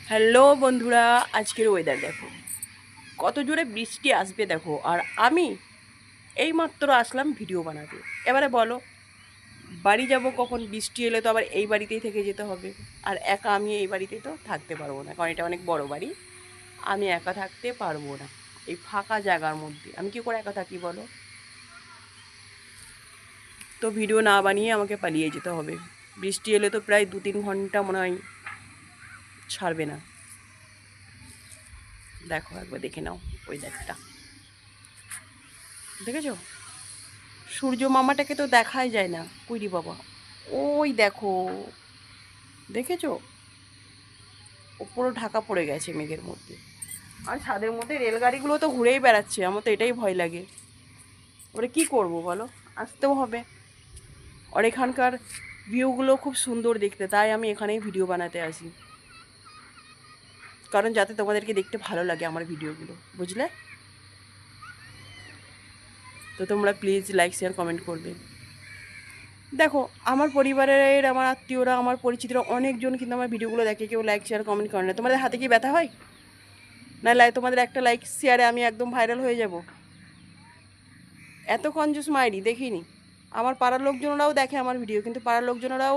Hello বন্ধুরা, আজকের weather দেখো, কত জোরে বৃষ্টি আসবে দেখো। আর আমি এইমাত্র আসলাম ভিডিও বানাতে। এবারে বলো, বাড়ি যাব কখন? বৃষ্টি এলে তো আবার এই বাড়িতেই থেকে যেতে হবে। আর একা আমি এই বাড়িতে তো থাকতে পারবো না, কারণ এটা অনেক বড় বাড়ি। আমি একা থাকতে পারবো না এই ফাঁকা জায়গার মধ্যে। আমি কী করে একা থাকি বলো? তো ভিডিও না বানিয়ে আমাকে পালিয়ে যেতে হবে। বৃষ্টি এলে তো প্রায় 2-3 ঘন্টা মনে হয় ছাড়বে না। দেখো, একবার দেখে নাও ওয়েদারটা, দেখেছো? সূর্য মামাটাকে তো দেখাই যায় না, কুইরি বাবা। ওই দেখো, দেখেছো? ওপরও ঢাকা পড়ে গেছে মেঘের মধ্যে। আর ছাদের মধ্যে রেলগাড়িগুলো তো ঘুরেই বেড়াচ্ছে, আমার তো এটাই ভয় লাগে। ওরা কি করব বলো, আসতেও হবে। আর এখানকার ভিউগুলো খুব সুন্দর দেখতে, তাই আমি এখানেই ভিডিও বানাতে আসি, কারণ যাতে তোমাদেরকে দেখতে ভালো লাগে আমার ভিডিওগুলো, বুঝলে? তো তোমরা প্লিজ লাইক শেয়ার কমেন্ট করবে। দেখো, আমার পরিবারের, আমার আত্মীয়রা, আমার পরিচিতরা অনেকজন কিন্তু আমার ভিডিওগুলো দেখে, কেউ লাইক শেয়ার কমেন্ট করে না। তোমাদের হাতে কি ব্যথা হয় না? তোমাদের একটা লাইক শেয়ারে আমি একদম ভাইরাল হয়ে যাব? এত কঞ্জুস মাইরি দেখিনি। আমার পাড়ার লোকজনরাও দেখে আমার ভিডিও, কিন্তু পাড়ার লোকজনরাও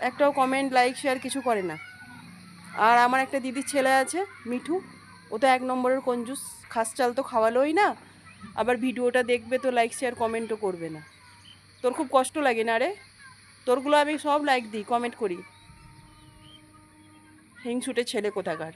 একটাও কমেন্ট লাইক শেয়ার কিছু করে না। আর আমার একটা দিদির ছেলে আছে, মিঠু, ও তো 1 নম্বরের কঞ্জুস। খাস চাল তো খাওয়ালোই না, আবার ভিডিওটা দেখবে তো লাইক শেয়ার কমেন্টও করবে না। তোর খুব কষ্ট লাগে না রে? তোরগুলো আমি সব লাইক দিই, কমেন্ট করি। হিংসুটে ছেলে কোথাকার।